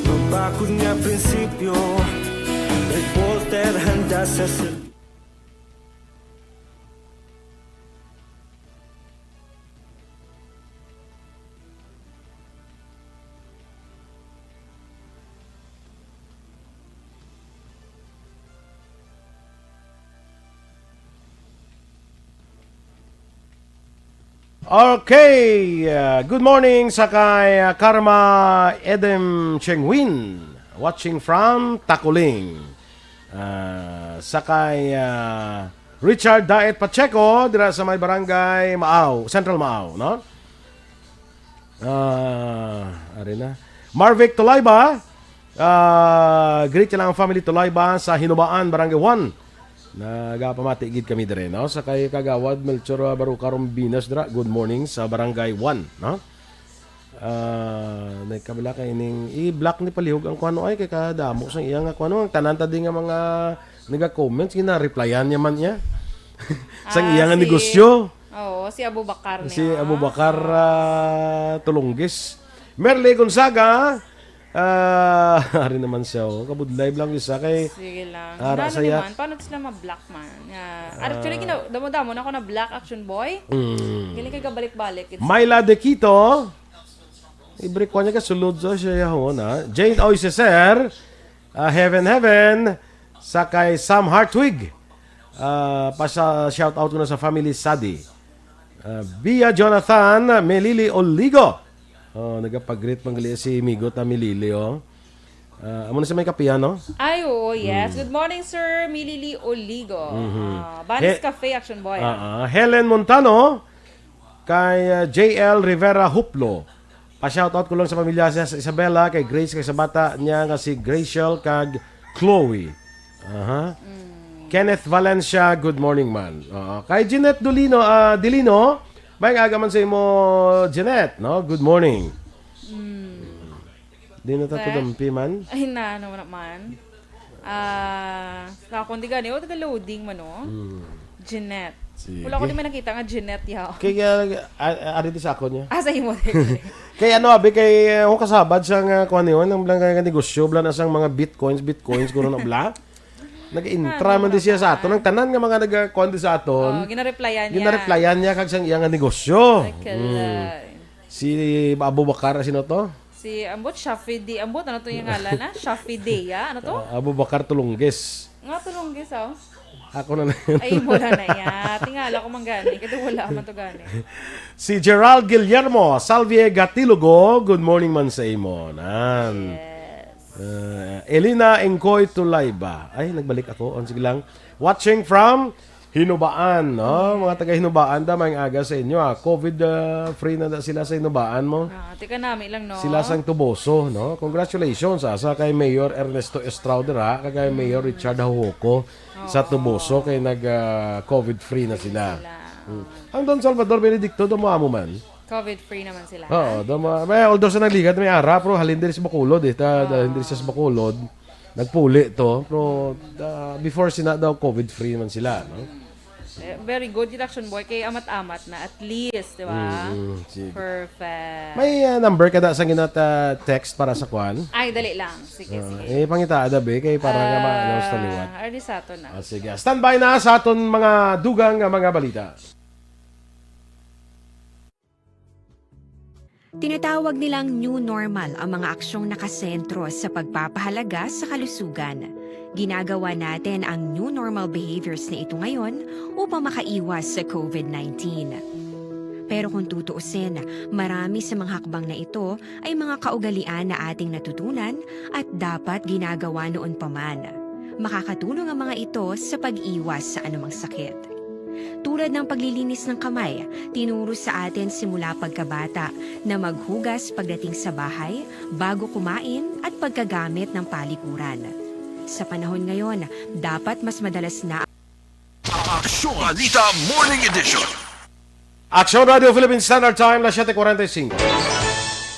I: Mabakod nga prinsipyo, reporter handa sa
C: Okay, good morning sa kay Karma Edem Chengwin, watching from Takuling. Sa kay Richard Daet Pacheco, dira sa may barangay Maaw, Central Maaw, no? Ari na. Marvic Tulayba, greet lang ang family Tulayba sa Hinubaan, Barangay 1. Nagapamatigid kami dire, no? Sa kay Kagawad Melchor Barucarom Binas dira. Good morning sa Barangay 1, no? Nagkabala kay ning i-block ni palihog ang kuno ay kay kadamo sang iya nga kuno ang tanan ta nga mga naga-comments gina-replyan niya man niya. Sang iya nga negosyo.
D: Oo, si Abu Bakar niya.
C: Si Abu Bakar Tulunggis. Merle Gonzaga, hari naman siya, kabudlive lang isa kay.
D: Sige lang.
C: Ara
D: Ano
C: saya.
D: naman, paano sila ma-block man? Actually, damo-damo na ako na black Action Boy. Galing kay kabalik-balik.
C: Myla De Quito, i-break ko niya ka sulod siya yahon, ha? Jane Oiseser, Heaven, sa kay Sam Hartwig, shout out ko na sa family Sadi. Bia Jonathan, Melili Oligo. Nagapag-greet manggali si Migo ta Milili, oh. Amo na sa may kapiyan, no?
D: Ay, oo, yes. Good morning, Sir Milili Oligo. Banis Cafe, Action Boy.
C: Helen Montano, kay JL Rivera Huplo. Pa-shoutout ko lang sa pamilya sa Isabela, kay Grace, kay sa bata niya nga si Graciel, kag Chloe. Kenneth Valencia, good morning man. Kay Jeanette Dilino, may agaman sa imo, Jeanette, no? Good morning. Di na tatudampi man?
D: Ay na, naman. Kundi gani, taga-loading man, no? Jeanette.
C: Sige.
D: Wala ko din may nakita nga Jeanette yaw.
C: Kaya, ariti sa ako niya.
D: Sa imo.
C: Kaya kay ako kasabad sa kuha niyo, ng blang negosyo, blang na sang mga bitcoins, kuro na bla. Nag-intra man din siya sa aton. Ang tanan nga mga nag-kuha sa aton.
D: Gina-replyan niya.
C: Gina-replyan niya kag sang iyang negosyo. Si Abu Bakar, sino to?
D: Si Ambot Shafidi. Ambot, ano to yung ngalan na? Shafideya? Ano to?
C: Abu Bakar Tulunggis.
D: Nga tulunggis, oh.
C: Ako na
D: Ay, wala na yan. Tingala ko man gani. Kasi wala man to gani.
C: Si Gerald Guillermo, Salvie Gatilugo. Good morning man sa imo. Nan.
D: Yes.
C: Elina Engkoy Tulayba. Ay, nagbalik ako. Sige lang. Watching from Hinubaan, no? Mga taga Hinubaan da may aga sa inyo, ha? COVID free na sila sa Hinubaan mo.
D: Tika namin lang, no?
C: Sila sang Tuboso, no? Congratulations, sa kay Mayor Ernesto Estrauder, ha? Kay Mayor Richard Hahuko sa Tuboso, kay nag-COVID free na sila. Ang Don Salvador Benedicto, dumamo man.
D: COVID-free naman sila.
C: Oo, although sa nagligat may ara, pero halin din sa Bacolod, hindi siya sa Bacolod. Nagpuli to, pero before sina daw COVID-free naman sila, no?
D: Very good Action Boy, kay amat-amat na at least, di ba? Perfect.
C: May number ka da sa ginata text para sa kwan?
D: Ay, dali lang. Sige, sige.
C: Pangita adabe kay para nga ma-announce na liwat.
D: Early sa ato na.
C: Sige, standby na sa aton mga dugang mga balita.
G: Tinatawag nilang new normal ang mga aksyong nakasentro sa pagpapahalaga sa kalusugan. Ginagawa natin ang new normal behaviors na ito ngayon upang makaiwas sa COVID-19. Pero kung tutuusin, marami sa mga hakbang na ito ay mga kaugalian na ating natutunan at dapat ginagawa noon pa man. Makakatulong ang mga ito sa pag-iwas sa anumang sakit. Tulad ng paglilinis ng kamay, tinuro sa atin simula pagkabata na maghugas pagdating sa bahay, bago kumain at pagkagamit ng palikuran. Sa panahon ngayon, dapat mas madalas na
B: Aksyon Balita Morning Edition.
C: Aksyon Radio Philippine Standard Time, las 7:45.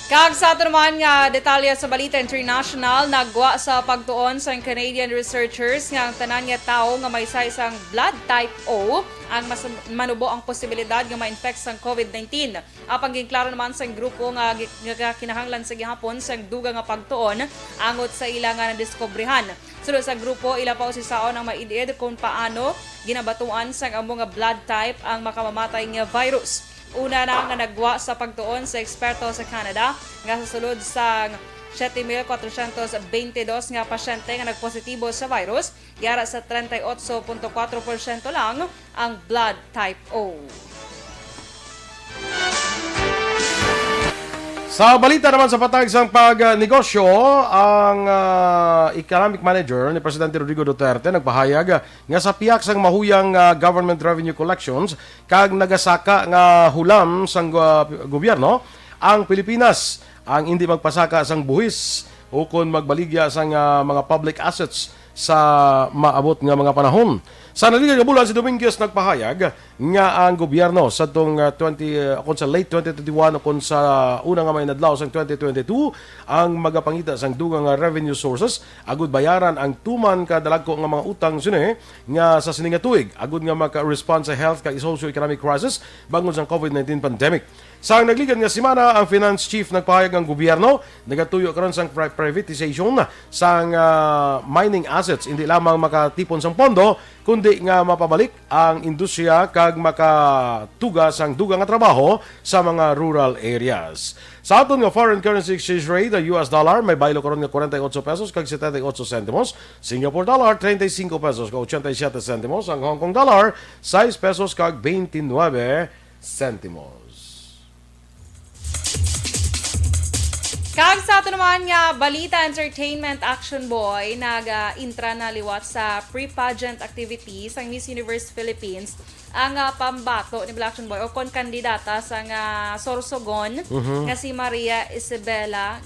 D: Kag sa ato naman nga detalye sa Balita International, nagwa sa pagtuon sa Canadian researchers nga ang tanan nga tao nga may isang blood type O ang mas manubo ang posibilidad nga ma-infect sa COVID-19. Apang ginklaro naman sa grupo nga kinahanglan sa gihapon sa duga nga pagtuon angot sa ila nga nadiskubrihan. Sulod sa grupo, ila pa usisaon ang maidid kung paano ginabatuan sa amo nga blood type ang makamamatay nga virus. Una na nga nagwa sa pagtuon sa eksperto sa Canada nga sa sulod sa 7,422 nga pasyente nga nagpositibo sa virus, yara sa 38.4% lang ang blood type O.
C: Sa balita naman sa patag sang pagnegosyo, ang economic manager ni Presidente Rodrigo Duterte nagpahayag nga sa piyak sang mahuyang government revenue collections kag nagasaka nga hulam sang gobyerno ang Pilipinas ang hindi magpasaka sang buhis o kun magbaligya sang mga public assets sa maabot nga mga panahon. Sa naligang nga bulan si Dominguez nagpahayag nga ang gobyerno sa tong kung sa late 2021 o kung sa una nga may nadlaw sang 2022 ang magapangita sang dugang nga revenue sources agud bayaran ang tuman ka dalagko nga mga utang sini nga sa sininga tuig agud nga maka-respond sa health kag socio-economic crisis bangon sang COVID-19 pandemic. Sa nagligan nga semana, ang finance chief nagpahayag ang gobyerno nagatuyo karon sang privatization sang mining assets, hindi lamang makatipon sang pondo kundi nga mapabalik ang industriya kag makatuga sang dugang nga trabaho sa mga rural areas. Sa aton nga foreign currency exchange rate, the US dollar may baylo karon nga 48 pesos kag 78 centimos, Singapore dollar 35 pesos kag 87 centimos, ang Hong Kong dollar 6 pesos kag 29 centimos.
D: Kag sa ato naman nga Balita Entertainment Action Boy nag-intra na liwat sa pre-pageant activities ang Miss Universe Philippines ang pambato ni Action Boy o kon kandidata sa Sorsogon nga si Maria Isabela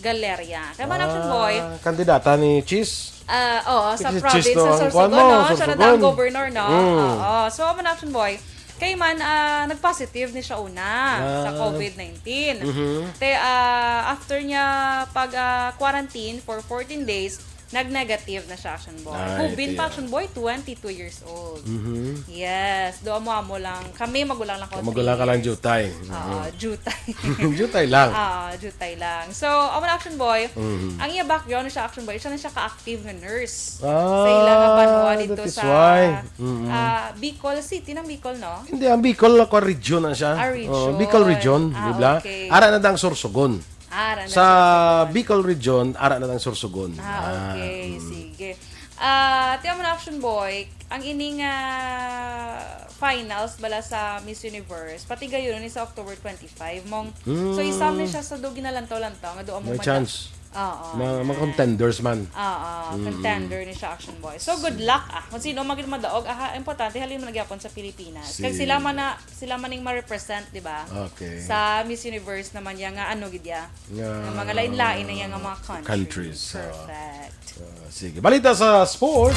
D: Galeria. Kaya man Action Boy,
C: Kandidata ni Cheese?
D: sa
C: Si
D: province
C: Cheese
D: sa
C: no?
D: Sorsogon,
C: Ano?
D: no? Siya na
C: Sorsogon.
D: daw governor, no? So, man Action Boy, kay man nag-positive ni siya una sa COVID-19. After niya pag-quarantine for 14 days, nag-negative na siya, Action Boy. Hubin pa, Action Boy, 22 years old. Yes, doon mo lang. Kami magulang lang ko.
C: Magulang ka lang jutay.
D: Jutay.
C: Jutay lang.
D: Jutay lang. So, ang Action Boy, ang iya background siya, Action Boy, siya na siya ka-active na nurse. Sa ilang banwa dito
C: that is
D: sa
C: why.
D: Bicol City ng Bicol, no?
C: Hindi, ang Bicol ako region na siya.
D: Region.
C: Bicol region, di ba?
D: Okay.
C: Ara na dang Sorsogon. Sa Bicol region, ara na dang Sorsogon.
D: Okay, sige. Tiyan mo na Action Boy, ang ining finals bala sa Miss Universe, pati gayon ni sa October 25 mong. So isam ni siya sa dugi na lantaw-lantaw nga doon mo
C: May chance. Mga contenders man.
D: Contender ni siya Action Boy. So good luck kung sino maging madaog, importante halin mo nagyapon sa Pilipinas. Kasi sila man ning ma-represent, di ba?
C: Okay.
D: Sa Miss Universe naman yang gid ya. Mga lain-lain na yang mga countries. Perfect.
C: Sige. Balita sa sports.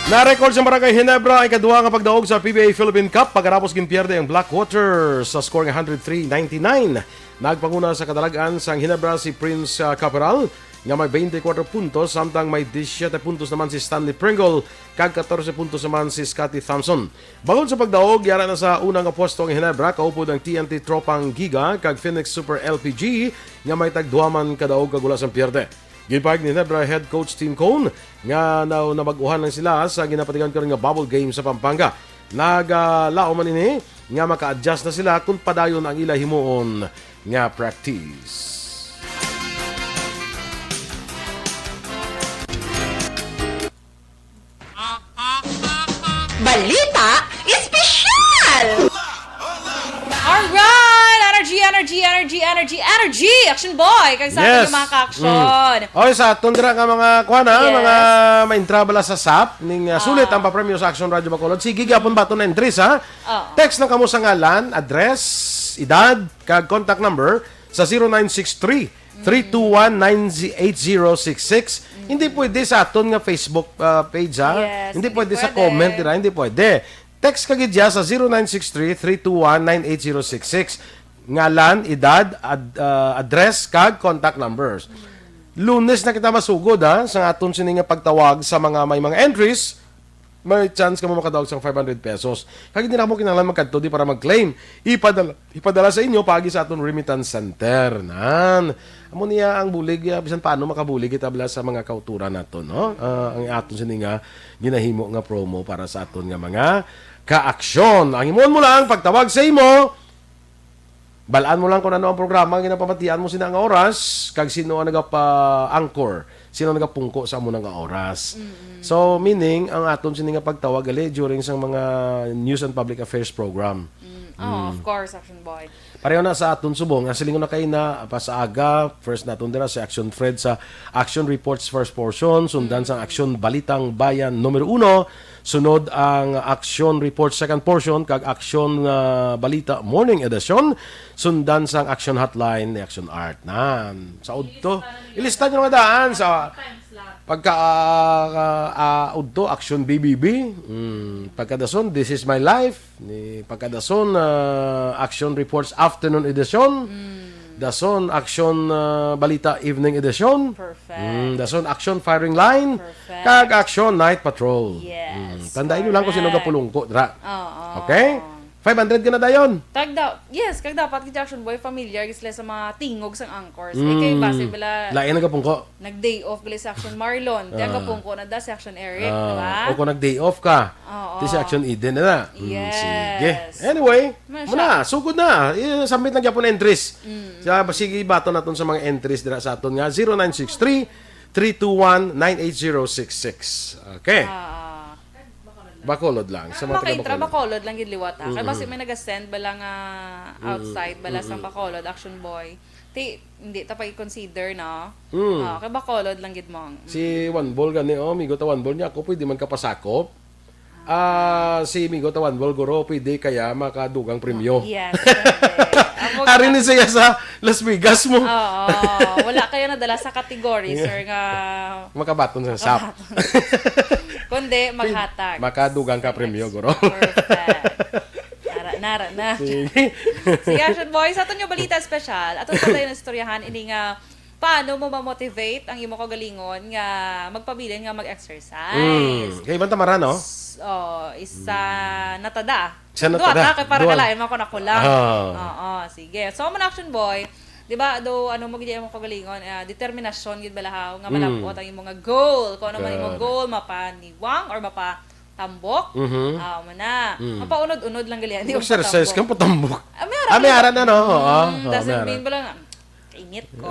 C: Na-record sa Barangay Ginebra ay kaduha nga pagdaog sa PBA Philippine Cup pagkatapos ginpierde ang Blackwater sa score nga 103-99. Nagpanguna sa kadalagan sa Ginebra si Prince Caperal nga may 24 puntos samtang may 17 puntos naman si Stanley Pringle kag 14 puntos naman si Scotty Thompson. Bangod sa pagdaog, yara na sa unang pwesto ang Ginebra kaupod ang TNT Tropang Giga kag Phoenix Super LPG nga may tagduhaman kadaog kag wala sang pierde. Gipag ni Ginebra head coach Tim Cone nga nabaguhan lang sila sa ginapatigan karon nga bubble game sa Pampanga. Naglao man ini nga maka-adjust na sila kung padayon ang ila himuon nga practice.
J: Balita Espesyal!
D: Alright! Energy! Action Boy! Kag sa ating mga ka-action.
C: Okay, sa tundra nga mga mga ma-intrabala sa SAP ning sulit ang papremyo sa Action Radio Bacolod. Sige, gapon ba ito na entries, ha? Text ng kamo sa ngalan, address, edad, kag contact number sa 0963 321-8066. Hindi pwede sa aton nga Facebook page, ha?
D: Yes,
C: hindi
D: hindi
C: pwede sa
D: pwede.
C: comment, dira, hindi pwede. Text ka gid sa 0963-321-98066. Ngalan, edad, address, kag contact numbers. Lunes na kita masugod, ha, sa aton sini nga pagtawag sa may mga entries. May chance ka mo makadawag sa 500 pesos. Kag hindi na mo kinahanglan magkadto di para mag-claim. Ipadala sa inyo pagi sa aton remittance center. Nan. Amo niya ang bulig, bisan paano makabulig kita bala sa mga kauturan nato, no? Ang aton sini nga ginahimo nga promo para sa aton nga mga kaaksyon. Ang imon mo lang pagtawag sa imo, balaan mo lang kung ano ang programa ang ginapamatian mo sina nga oras, kag sino ang nagapa-anchor, sino ang nagapungko sa amo nga oras. So, meaning, ang aton sini nga pagtawag ali during sa mga news and public affairs program.
D: Of course, Action Boy.
C: Pareho na sa aton subong. Ang silingon na kayo na pa sa aga. First naton dira si Action Fred sa Action Reports first portion. Sundan sa Action Balitang Bayan numero 1. Sunod ang Action Reports second portion. Kag Action Balita morning edition. Sundan sa Action Hotline ni Action Art. Sa udto. Ilista nyo nga daan sa pagka udto Action BBB, pagkadason This is my life, ni pagkadason Action Reports afternoon edition, dason Action Balita evening edition,
D: Perfect.
C: dason Action firing line,
D: Perfect.
C: kag Action night patrol.
D: Yes,
C: Tandain nyo lang kung sino
D: correct.
C: gapulungko dra.
D: Oo.
C: Okay? 500 ka na dayon.
D: Kag dapat kay Action Boy familiar gisla sa mga tingog sang anchors. Kay base bala
C: Lain na gapungko.
D: nag-day off gali sa Action Marlon. Kaya kapungko na da si Action Eric, di ba?
C: O kung nag-day off ka,
D: Oo.
C: di si Action Eden na.
D: Yes.
C: Sige. Anyway,
D: Masya.
C: muna, sugod na. Submit na gyapon entries. Sige, bato naton sa mga entries dira sa aton nga 0963-321-98066. Okay. Bacolod lang. Sa mga
D: Makaintra
C: taga
D: Bacolod lang gid liwat. Kay base may naga-send bala nga outside bala sa Bacolod Action Boy. Hindi ta pa i-consider na. Kay Bacolod lang gid mong.
C: Si One Ball gani, migo ta One Ball niya ako pwede man kapasakop. Si migo ta One Ball guro pwede kaya makadugang premyo.
D: Yes.
C: Ari ni siya sa Las Vegas mo.
D: Oo. Wala kayo nadala sa category, sir, nga
C: Makabaton sa SAP.
D: kundi maghatag.
C: Makadugang ka premyo guro.
D: Perfect. Nara na.
C: Sige.
D: Sige, Action Boy, sa aton yung balita special, aton pa tayo na istoryahan, ini nga, paano mo ma-motivate ang imo kagalingon nga magpabilin nga mag-exercise.
C: Kay ibang tamara, no?
D: Isa natada.
C: Sa natada.
D: Duwa kay para
C: Dual.
D: kalain mo ko na kulang.
C: Ah.
D: Oo, sige. So, man Action Boy, di ba, ano mo gid mo kagalingon, determinasyon gid balahaw nga malabot ang imong nga goal. Kung ano man imong goal, mapaniwang or mapatambok. Mo na. Mapaunod-unod lang gali. Hindi
C: Exercise kang patambok.
D: May
C: ara na, no?
D: Doesn't mean ba lang, init ko.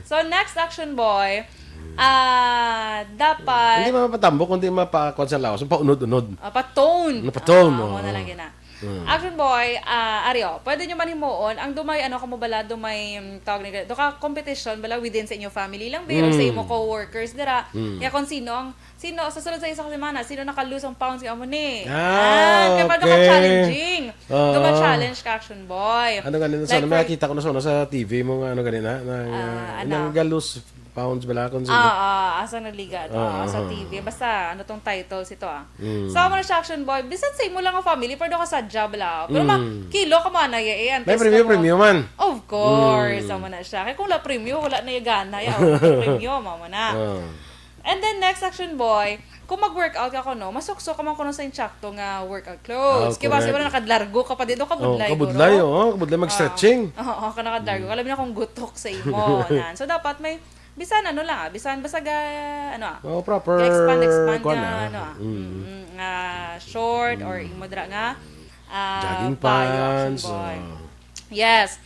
D: so next Action Boy, dapat
C: Hindi mapatambok, kundi mapakon sa laos. Paunod-unod.
D: patone.
C: Patone,
D: Mo na lang gina. Action Boy, Ario, pwede nyo man himuon ang dumay dumay tawag ni ka competition bala within sa inyo family lang pero sa imo co-workers dira. Kaya kung sino sa sunod sa isang semana, sino naka-lose ang pounds amo ni. Kaya pag
C: okay.
D: challenging. Duma-challenge ka Action Boy.
C: Ano ganito? Sana may nakita ko na sa TV mo nga ano ganina. Nang galus pounds bala kung sino.
D: Asa naligad. Sa TV. Basta, ano tong titles ito So, mo na siya Action Boy. Bisan sa imo lang ang family, pero ka sadya bala. Pero kilo ka man na yan.
C: May premium man.
D: Of course. Amo na siya. Kaya kung wala premium, wala na yung gana. Premium, amo na. And then, next Action Boy, kung mag-workout ka no, masukso ka man kuno sa insakto nga workout clothes. Kaya basta wala nakadlargo ka pa dito, kabudlay.
C: Kabudlay, kabudlay mag-stretching.
D: Oo, ka nakadlargo. Alam na kung gutok sa imo. So, dapat may bisan bisan basta
C: proper
D: expand nga short or imo dra nga
C: jogging
D: payo,
C: pants.
D: Action Boy. Yes.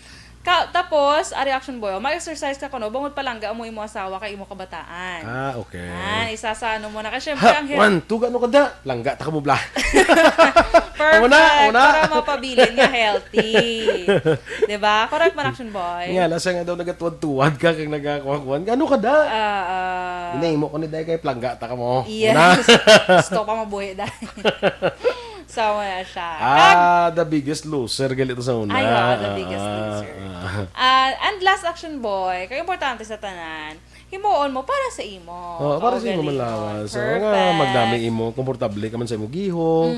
D: Tapos, Action Boy, mag-exercise ka kuno, bungod palangga mo imo asawa kay imo kabataan.
C: Okay.
D: Isa sa mo na kasi syempre ang
C: One, two, gano ka da? Langga, ta ka mo bla.
D: Perfect.
C: Una.
D: Para mapabilin nga healthy. Diba? Correct man, Action Boy.
C: Nga, lasa nga daw nagatuwad-tuwad ka kag nagakuhan. Gano ka da? Inaimo ko ni dahil kay plangga, ta ka mo.
D: Yes. Gusto pa mabuhi dahil. So, wala siya.
C: The biggest loser. Galito sa una.
D: The biggest loser. And last Action Boy, kaya importante sa tanan, himuon mo para sa imo.
C: Para sa imo man lawas. So, nga magdami imo, komportable ka man sa imo gihong.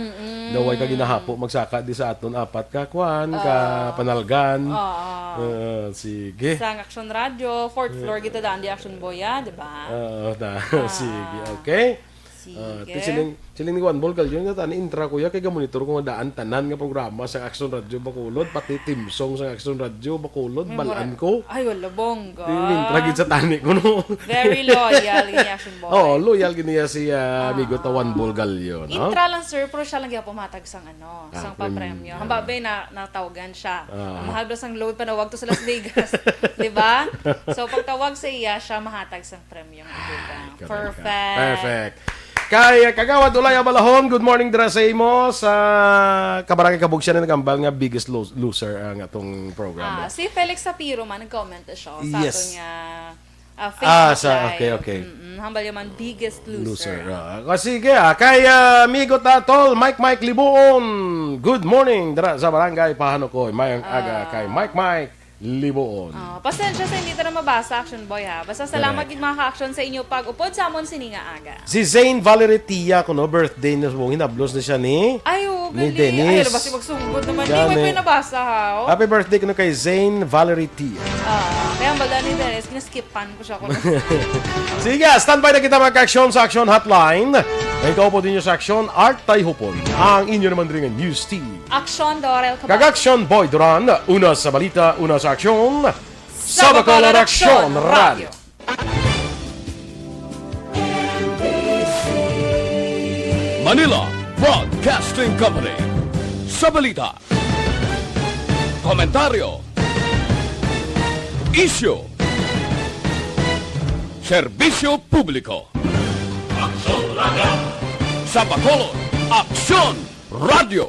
C: Daway ka ginahapo magsaka di sa aton apat ka kwan, ka panalgan. Sige.
D: Sa Aksyon Radio, 4th floor kita daan di Aksyon Boy, di ba?
C: Sige, okay.
D: Sige.
C: Siling ni Juan Bolgal yun nga intra kuya kay gamonitor ko nga daan tanan nga programa sa Aksyon Radio Bacolod pati team song sa Aksyon Radio Bacolod balaan ko.
D: Ay wala bongga.
C: Intra gid sa tani ko no.
D: Very loyal gini Aksyon Boy.
C: Loyal gini si amigo ta Juan Bolgal yun, no?
D: Intra lang sir, pero siya lang gyapon pumatag sang sang papremyo. Hamba ba na natawagan siya. Ang mahal ba sang load pa na wag to sa Las Vegas, di ba? So pagtawag sa iya, siya mahatag sang premyo.
C: Perfect. Kay Kagawad Ulay Abalahon, good morning dira sa imo sa kabarangay Kabugsian na nagambal nga biggest loser ang atong program.
D: Si Felix Sapiro man nag-comment siya sa
C: Yes.
D: ato nga Facebook
C: okay.
D: Hambal yaman biggest loser.
C: Sige kay amigo ta tol Mike Libuon. Good morning dira sa barangay Pahanokoy. Mayang aga kay Mike Libuon.
D: Pasensya sa hindi na mabasa Aksyon Boy ha. Basta salamat gid mga ka-aksyon sa inyo pag-upod sa amon sininga aga.
C: Si Zane Valerie Tia kuno birthday na mong hinablos na siya ni
D: gali.
C: Dennis.
D: Ay, basta magsugod naman.
C: Yan,
D: Hindi, may pinabasa ha.
C: Happy birthday kuno kay Zane Valerie Tia.
D: Kaya ang balda ni Dennis, kinaskipan ko siya.
C: Sige, standby na kita mag-aksyon sa Aksyon Hotline. May kaupo din nyo sa Aksyon, Art Tayhupon. Ang inyo naman rin ang news team.
D: Aksyon, Dorel, Cabatu.
C: Kag-Aksyon, Boy Duran. Una sa balita, una sa Aksyon. Sa Bacolod Aksyon Radio.
A: Manila Broadcasting Company. Sa balita. Komentaryo. Issue. Serbisyo publiko. Sa Bacolod, Aksyon Radio.